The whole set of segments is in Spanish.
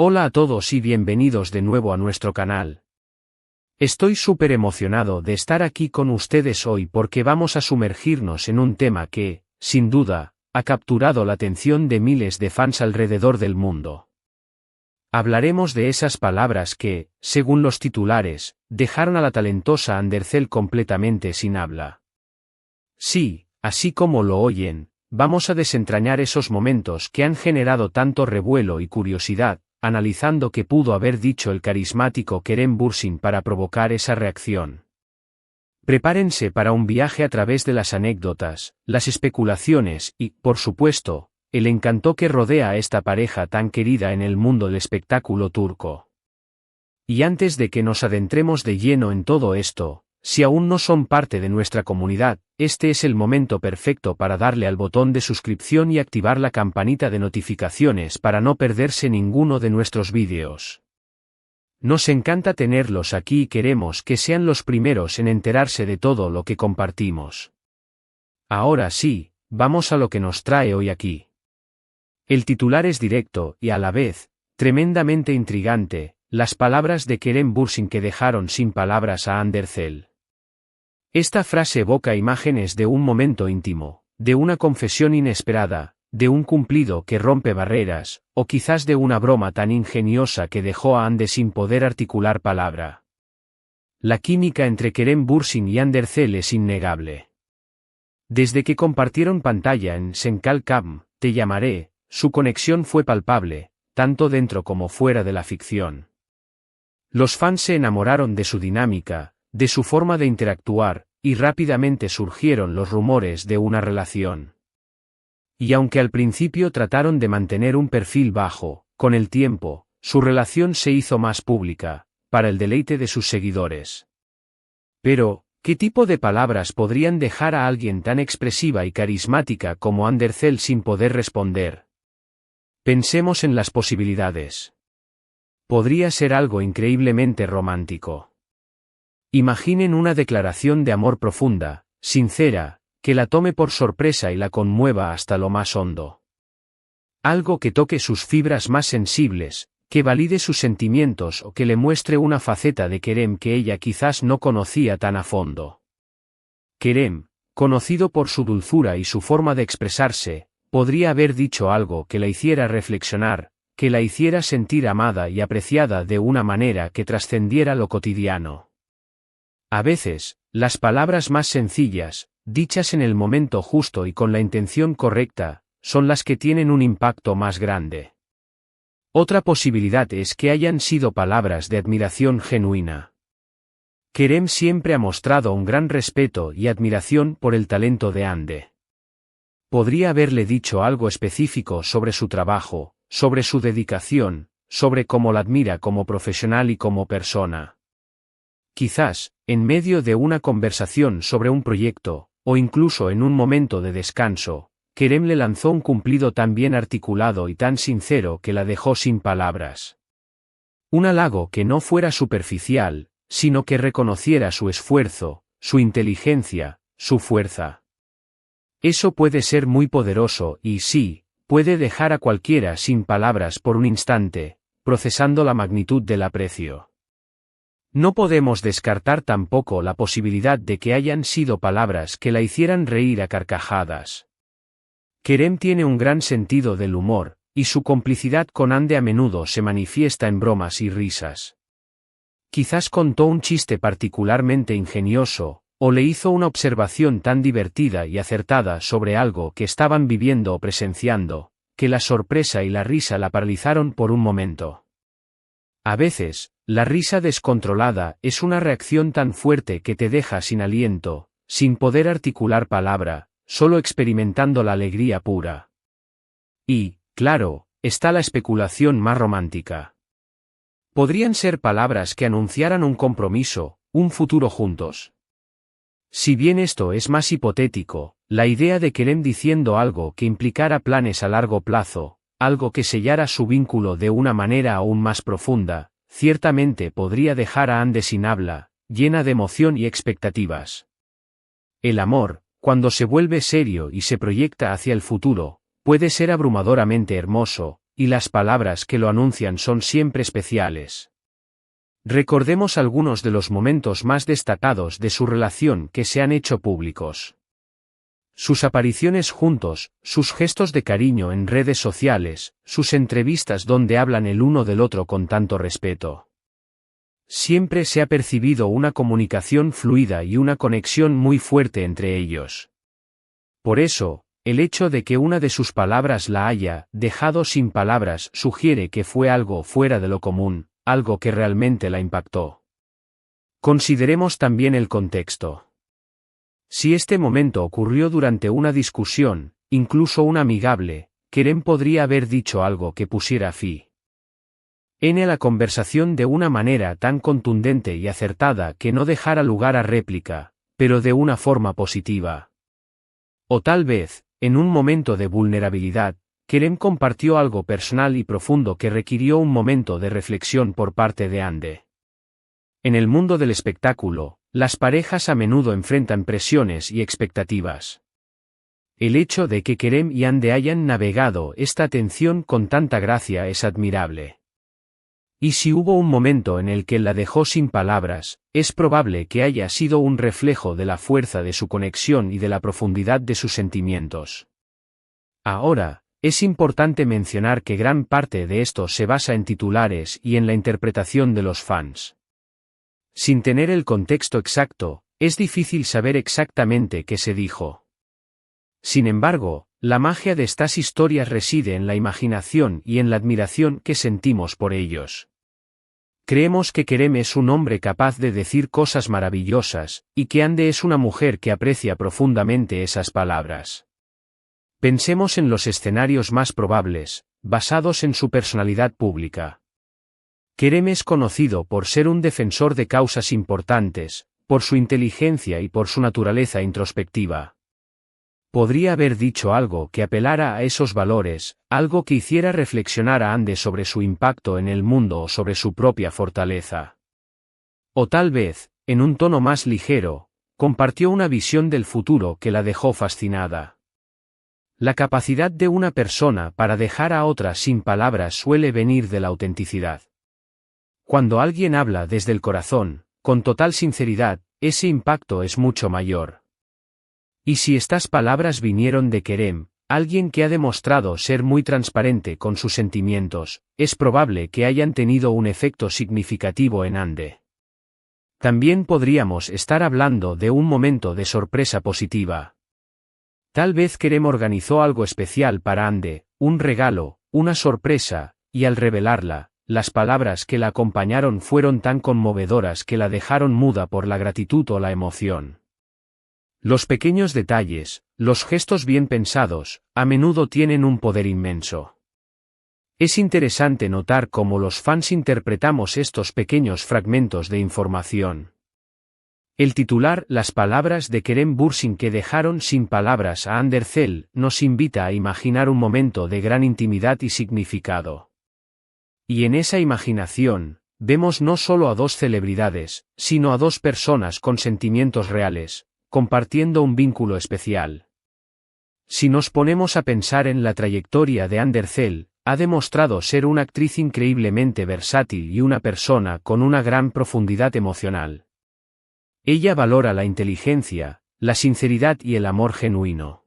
Hola a todos y bienvenidos de nuevo a nuestro canal. Estoy súper emocionado de estar aquí con ustedes hoy porque vamos a sumergirnos en un tema que, sin duda, ha capturado la atención de miles de fans alrededor del mundo. Hablaremos de esas palabras que, según los titulares, dejaron a la talentosa Undercell completamente sin habla. Sí, así como lo oyen, vamos a desentrañar esos momentos que han generado tanto revuelo y curiosidad, analizando qué pudo haber dicho el carismático Kerem Bürsin para provocar esa reacción. Prepárense para un viaje a través de las anécdotas, las especulaciones y, por supuesto, el encanto que rodea a esta pareja tan querida en el mundo del espectáculo turco. Y antes de que nos adentremos de lleno en todo esto, si aún no son parte de nuestra comunidad, este es el momento perfecto para darle al botón de suscripción y activar la campanita de notificaciones para no perderse ninguno de nuestros vídeos. Nos encanta tenerlos aquí y queremos que sean los primeros en enterarse de todo lo que compartimos. Ahora sí, vamos a lo que nos trae hoy aquí. El titular es directo y a la vez, tremendamente intrigante, las palabras de Kerem Bürsin que dejaron sin palabras a Undercell. Esta frase evoca imágenes de un momento íntimo, de una confesión inesperada, de un cumplido que rompe barreras, o quizás de una broma tan ingeniosa que dejó a Ande sin poder articular palabra. La química entre Kerem Bürsin y Undercell es innegable. Desde que compartieron pantalla en Senkal Camp, Te llamaré, su conexión fue palpable, tanto dentro como fuera de la ficción. Los fans se enamoraron de su dinámica, de su forma de interactuar, y rápidamente surgieron los rumores de una relación. Y aunque al principio trataron de mantener un perfil bajo, con el tiempo, su relación se hizo más pública, para el deleite de sus seguidores. Pero, ¿qué tipo de palabras podrían dejar a alguien tan expresiva y carismática como Undercell sin poder responder? Pensemos en las posibilidades. Podría ser algo increíblemente romántico. Imaginen una declaración de amor profunda, sincera, que la tome por sorpresa y la conmueva hasta lo más hondo. Algo que toque sus fibras más sensibles, que valide sus sentimientos o que le muestre una faceta de Kerem que ella quizás no conocía tan a fondo. Kerem, conocido por su dulzura y su forma de expresarse, podría haber dicho algo que la hiciera reflexionar, que la hiciera sentir amada y apreciada de una manera que trascendiera lo cotidiano. A veces, las palabras más sencillas, dichas en el momento justo y con la intención correcta, son las que tienen un impacto más grande. Otra posibilidad es que hayan sido palabras de admiración genuina. Kerem siempre ha mostrado un gran respeto y admiración por el talento de Ande. Podría haberle dicho algo específico sobre su trabajo, sobre su dedicación, sobre cómo la admira como profesional y como persona. Quizás, en medio de una conversación sobre un proyecto, o incluso en un momento de descanso, Kerem le lanzó un cumplido tan bien articulado y tan sincero que la dejó sin palabras. Un halago que no fuera superficial, sino que reconociera su esfuerzo, su inteligencia, su fuerza. Eso puede ser muy poderoso y sí, puede dejar a cualquiera sin palabras por un instante, procesando la magnitud del aprecio. No podemos descartar tampoco la posibilidad de que hayan sido palabras que la hicieran reír a carcajadas. Kerem tiene un gran sentido del humor, y su complicidad con Ande a menudo se manifiesta en bromas y risas. Quizás contó un chiste particularmente ingenioso, o le hizo una observación tan divertida y acertada sobre algo que estaban viviendo o presenciando, que la sorpresa y la risa la paralizaron por un momento. A veces, la risa descontrolada es una reacción tan fuerte que te deja sin aliento, sin poder articular palabra, solo experimentando la alegría pura. Y, claro, está la especulación más romántica. Podrían ser palabras que anunciaran un compromiso, un futuro juntos. Si bien esto es más hipotético, la idea de Kerem diciendo algo que implicara planes a largo plazo, algo que sellara su vínculo de una manera aún más profunda, ciertamente podría dejar a Ande sin habla, llena de emoción y expectativas. El amor, cuando se vuelve serio y se proyecta hacia el futuro, puede ser abrumadoramente hermoso, y las palabras que lo anuncian son siempre especiales. Recordemos algunos de los momentos más destacados de su relación que se han hecho públicos. Sus apariciones juntos, sus gestos de cariño en redes sociales, sus entrevistas donde hablan el uno del otro con tanto respeto. Siempre se ha percibido una comunicación fluida y una conexión muy fuerte entre ellos. Por eso, el hecho de que una de sus palabras la haya dejado sin palabras sugiere que fue algo fuera de lo común, algo que realmente la impactó. Consideremos también el contexto. Si este momento ocurrió durante una discusión, incluso una amigable, Kerem podría haber dicho algo que pusiera fin a la conversación de una manera tan contundente y acertada que no dejara lugar a réplica, pero de una forma positiva. O tal vez, en un momento de vulnerabilidad, Kerem compartió algo personal y profundo que requirió un momento de reflexión por parte de Hande. En el mundo del espectáculo, las parejas a menudo enfrentan presiones y expectativas. El hecho de que Kerem y Hande hayan navegado esta tensión con tanta gracia es admirable. Y si hubo un momento en el que la dejó sin palabras, es probable que haya sido un reflejo de la fuerza de su conexión y de la profundidad de sus sentimientos. Ahora, es importante mencionar que gran parte de esto se basa en titulares y en la interpretación de los fans. Sin tener el contexto exacto, es difícil saber exactamente qué se dijo. Sin embargo, la magia de estas historias reside en la imaginación y en la admiración que sentimos por ellos. Creemos que Kerem es un hombre capaz de decir cosas maravillosas, y que Hande es una mujer que aprecia profundamente esas palabras. Pensemos en los escenarios más probables, basados en su personalidad pública. Kerem es conocido por ser un defensor de causas importantes, por su inteligencia y por su naturaleza introspectiva. Podría haber dicho algo que apelara a esos valores, algo que hiciera reflexionar a Hande sobre su impacto en el mundo o sobre su propia fortaleza. O tal vez, en un tono más ligero, compartió una visión del futuro que la dejó fascinada. La capacidad de una persona para dejar a otra sin palabras suele venir de la autenticidad. Cuando alguien habla desde el corazón, con total sinceridad, ese impacto es mucho mayor. Y si estas palabras vinieron de Kerem, alguien que ha demostrado ser muy transparente con sus sentimientos, es probable que hayan tenido un efecto significativo en Hande. También podríamos estar hablando de un momento de sorpresa positiva. Tal vez Kerem organizó algo especial para Hande, un regalo, una sorpresa, y al revelarla, las palabras que la acompañaron fueron tan conmovedoras que la dejaron muda por la gratitud o la emoción. Los pequeños detalles, los gestos bien pensados, a menudo tienen un poder inmenso. Es interesante notar cómo los fans interpretamos estos pequeños fragmentos de información. El titular "Las palabras de Kerem Bürsin que dejaron sin palabras a Hande Erçel" nos invita a imaginar un momento de gran intimidad y significado. Y en esa imaginación, vemos no solo a dos celebridades, sino a dos personas con sentimientos reales, compartiendo un vínculo especial. Si nos ponemos a pensar en la trayectoria de Hande Erçel, ha demostrado ser una actriz increíblemente versátil y una persona con una gran profundidad emocional. Ella valora la inteligencia, la sinceridad y el amor genuino.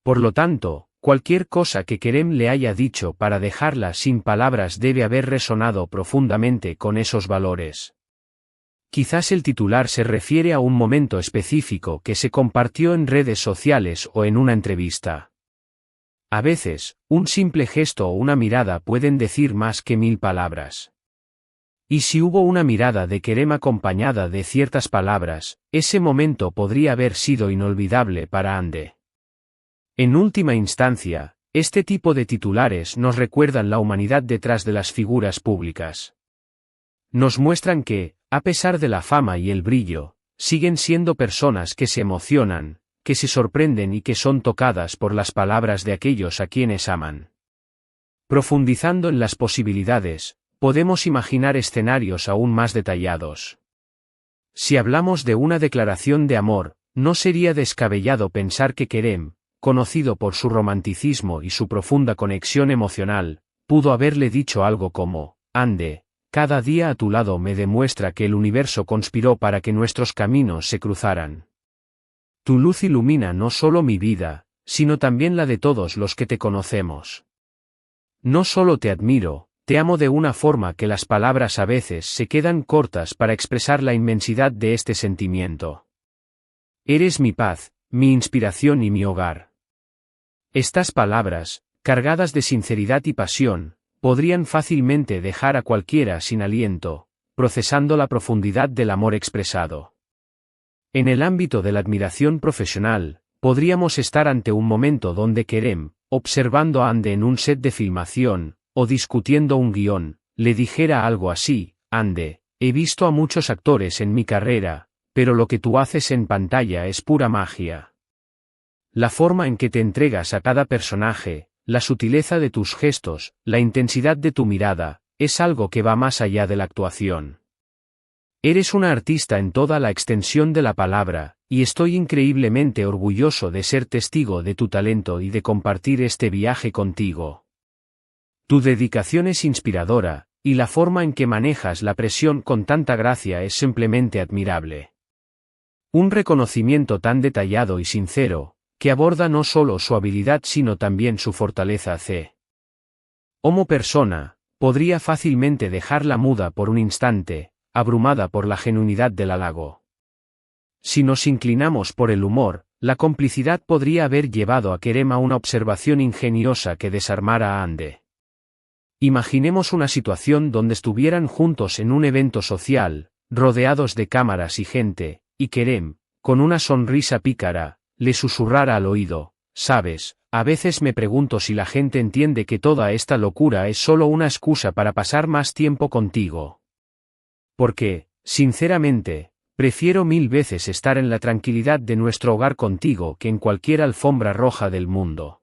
Por lo tanto, cualquier cosa que Kerem le haya dicho para dejarla sin palabras debe haber resonado profundamente con esos valores. Quizás el titular se refiere a un momento específico que se compartió en redes sociales o en una entrevista. A veces, un simple gesto o una mirada pueden decir más que 1000 palabras. Y si hubo una mirada de Kerem acompañada de ciertas palabras, ese momento podría haber sido inolvidable para Hande. En última instancia, este tipo de titulares nos recuerdan la humanidad detrás de las figuras públicas. Nos muestran que, a pesar de la fama y el brillo, siguen siendo personas que se emocionan, que se sorprenden y que son tocadas por las palabras de aquellos a quienes aman. Profundizando en las posibilidades, podemos imaginar escenarios aún más detallados. Si hablamos de una declaración de amor, no sería descabellado pensar que Kerem, conocido por su romanticismo y su profunda conexión emocional, pudo haberle dicho algo como, Ande, cada día a tu lado me demuestra que el universo conspiró para que nuestros caminos se cruzaran. Tu luz ilumina no solo mi vida, sino también la de todos los que te conocemos. No solo te admiro, te amo de una forma que las palabras a veces se quedan cortas para expresar la inmensidad de este sentimiento. Eres mi paz, mi inspiración y mi hogar. Estas palabras, cargadas de sinceridad y pasión, podrían fácilmente dejar a cualquiera sin aliento, procesando la profundidad del amor expresado. En el ámbito de la admiración profesional, podríamos estar ante un momento donde Kerem, observando a Ande en un set de filmación, o discutiendo un guión, le dijera algo así, Ande, he visto a muchos actores en mi carrera, pero lo que tú haces en pantalla es pura magia. La forma en que te entregas a cada personaje, la sutileza de tus gestos, la intensidad de tu mirada, es algo que va más allá de la actuación. Eres una artista en toda la extensión de la palabra, y estoy increíblemente orgulloso de ser testigo de tu talento y de compartir este viaje contigo. Tu dedicación es inspiradora, y la forma en que manejas la presión con tanta gracia es simplemente admirable. Un reconocimiento tan detallado y sincero, que aborda no solo su habilidad sino también su fortaleza. Como persona, podría fácilmente dejarla muda por un instante, abrumada por la genuinidad del halago. Si nos inclinamos por el humor, la complicidad podría haber llevado a Kerem a una observación ingeniosa que desarmara a Ande. Imaginemos una situación donde estuvieran juntos en un evento social, rodeados de cámaras y gente, y Kerem, con una sonrisa pícara, le susurrara al oído, «Sabes, a veces me pregunto si la gente entiende que toda esta locura es solo una excusa para pasar más tiempo contigo. Porque, sinceramente, prefiero 1000 veces estar en la tranquilidad de nuestro hogar contigo que en cualquier alfombra roja del mundo».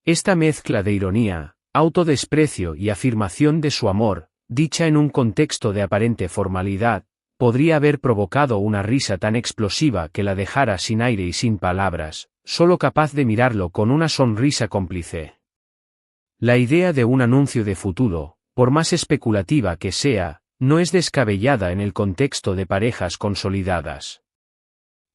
Esta mezcla de ironía, autodesprecio y afirmación de su amor, dicha en un contexto de aparente formalidad, podría haber provocado una risa tan explosiva que la dejara sin aire y sin palabras, solo capaz de mirarlo con una sonrisa cómplice. La idea de un anuncio de futuro, por más especulativa que sea, no es descabellada en el contexto de parejas consolidadas.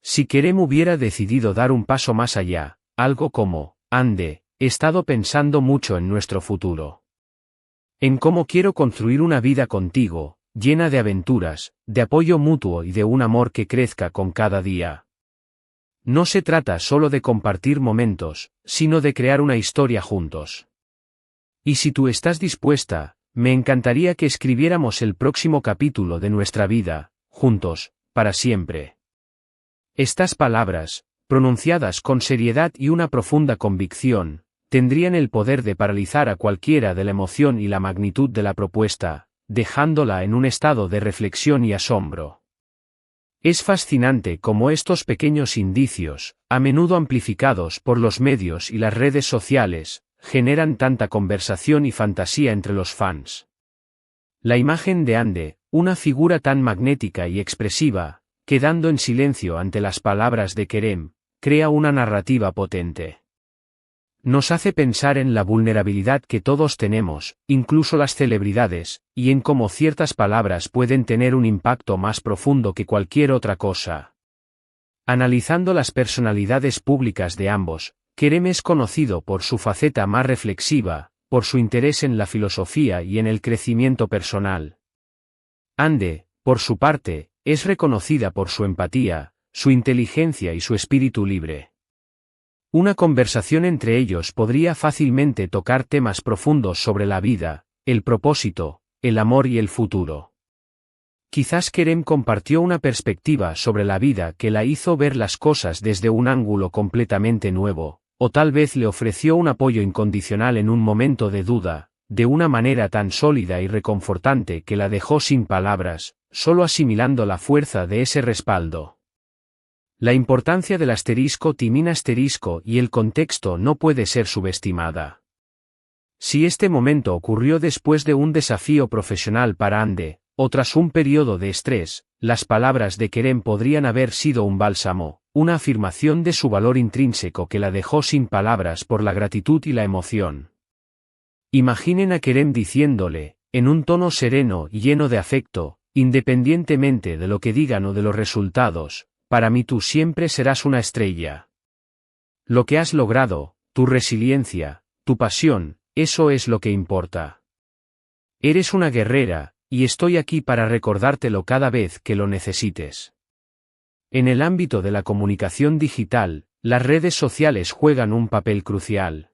Si Kerem hubiera decidido dar un paso más allá, algo como, Ande, he estado pensando mucho en nuestro futuro. En cómo quiero construir una vida contigo, llena de aventuras, de apoyo mutuo y de un amor que crezca con cada día. No se trata solo de compartir momentos, sino de crear una historia juntos. Y si tú estás dispuesta, me encantaría que escribiéramos el próximo capítulo de nuestra vida, juntos, para siempre. Estas palabras, pronunciadas con seriedad y una profunda convicción, tendrían el poder de paralizar a cualquiera de la emoción y la magnitud de la propuesta, dejándola en un estado de reflexión y asombro. Es fascinante cómo estos pequeños indicios, a menudo amplificados por los medios y las redes sociales, generan tanta conversación y fantasía entre los fans. La imagen de Ande, una figura tan magnética y expresiva, quedando en silencio ante las palabras de Kerem, crea una narrativa potente. Nos hace pensar en la vulnerabilidad que todos tenemos, incluso las celebridades, y en cómo ciertas palabras pueden tener un impacto más profundo que cualquier otra cosa. Analizando las personalidades públicas de ambos, Kerem es conocido por su faceta más reflexiva, por su interés en la filosofía y en el crecimiento personal. Ande, por su parte, es reconocida por su empatía, su inteligencia y su espíritu libre. Una conversación entre ellos podría fácilmente tocar temas profundos sobre la vida, el propósito, el amor y el futuro. Quizás Kerem compartió una perspectiva sobre la vida que la hizo ver las cosas desde un ángulo completamente nuevo, o tal vez le ofreció un apoyo incondicional en un momento de duda, de una manera tan sólida y reconfortante que la dejó sin palabras, solo asimilando la fuerza de ese respaldo. La importancia del asterisco timín asterisco y el contexto no puede ser subestimada. Si este momento ocurrió después de un desafío profesional para Ande, o tras un periodo de estrés, las palabras de Kerem podrían haber sido un bálsamo, una afirmación de su valor intrínseco que la dejó sin palabras por la gratitud y la emoción. Imaginen a Kerem diciéndole, en un tono sereno y lleno de afecto, independientemente de lo que digan o de los resultados, para mí tú siempre serás una estrella. Lo que has logrado, tu resiliencia, tu pasión, eso es lo que importa. Eres una guerrera, y estoy aquí para recordártelo cada vez que lo necesites. En el ámbito de la comunicación digital, las redes sociales juegan un papel crucial.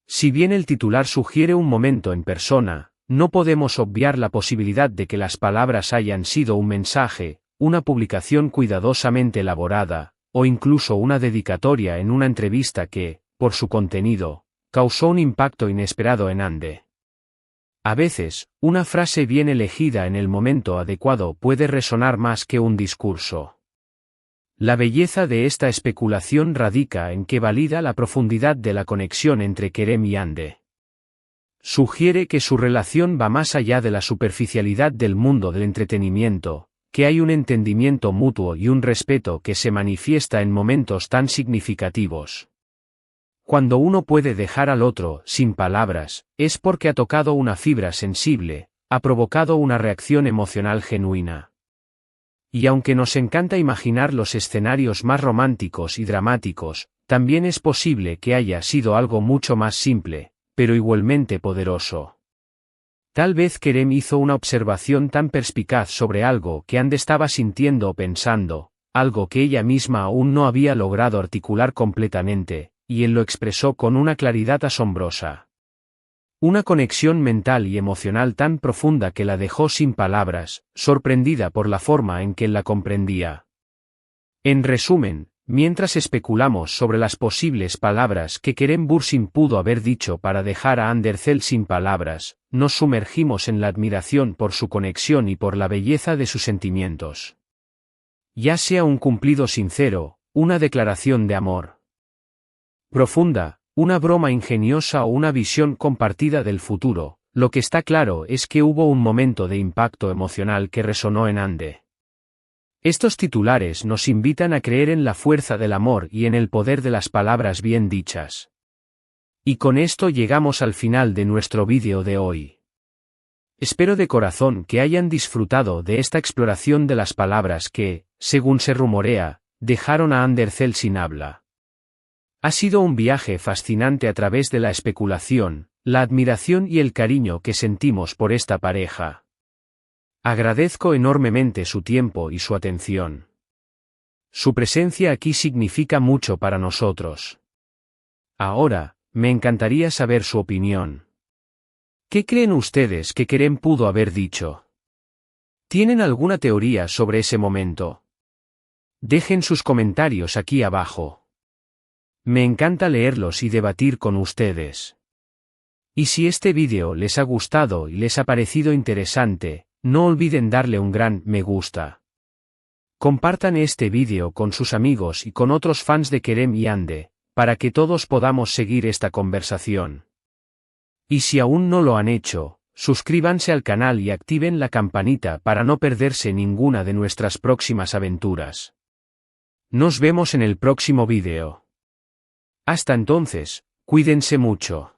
Si bien el titular sugiere un momento en persona, no podemos obviar la posibilidad de que las palabras hayan sido un mensaje, una publicación cuidadosamente elaborada, o incluso una dedicatoria en una entrevista que, por su contenido, causó un impacto inesperado en Ande. A veces, una frase bien elegida en el momento adecuado puede resonar más que un discurso. La belleza de esta especulación radica en que valida la profundidad de la conexión entre Kerem y Ande. Sugiere que su relación va más allá de la superficialidad del mundo del entretenimiento, que hay un entendimiento mutuo y un respeto que se manifiesta en momentos tan significativos. Cuando uno puede dejar al otro sin palabras, es porque ha tocado una fibra sensible, ha provocado una reacción emocional genuina. Y aunque nos encanta imaginar los escenarios más románticos y dramáticos, también es posible que haya sido algo mucho más simple, pero igualmente poderoso. Tal vez Kerem hizo una observación tan perspicaz sobre algo que Ande estaba sintiendo o pensando, algo que ella misma aún no había logrado articular completamente, y él lo expresó con una claridad asombrosa. Una conexión mental y emocional tan profunda que la dejó sin palabras, sorprendida por la forma en que él la comprendía. En resumen, mientras especulamos sobre las posibles palabras que Kerem Bürsin pudo haber dicho para dejar a Andersel sin palabras, nos sumergimos en la admiración por su conexión y por la belleza de sus sentimientos. Ya sea un cumplido sincero, una declaración de amor profunda, una broma ingeniosa o una visión compartida del futuro, lo que está claro es que hubo un momento de impacto emocional que resonó en Ande. Estos titulares nos invitan a creer en la fuerza del amor y en el poder de las palabras bien dichas. Y con esto llegamos al final de nuestro vídeo de hoy. Espero de corazón que hayan disfrutado de esta exploración de las palabras que, según se rumorea, dejaron a Andersel sin habla. Ha sido un viaje fascinante a través de la especulación, la admiración y el cariño que sentimos por esta pareja. Agradezco enormemente su tiempo y su atención. Su presencia aquí significa mucho para nosotros. Ahora, me encantaría saber su opinión. ¿Qué creen ustedes que Kerem pudo haber dicho? ¿Tienen alguna teoría sobre ese momento? Dejen sus comentarios aquí abajo. Me encanta leerlos y debatir con ustedes. Y si este vídeo les ha gustado y les ha parecido interesante, no olviden darle un gran me gusta. Compartan este vídeo con sus amigos y con otros fans de Kerem y Ande, para que todos podamos seguir esta conversación. Y si aún no lo han hecho, suscríbanse al canal y activen la campanita para no perderse ninguna de nuestras próximas aventuras. Nos vemos en el próximo vídeo. Hasta entonces, cuídense mucho.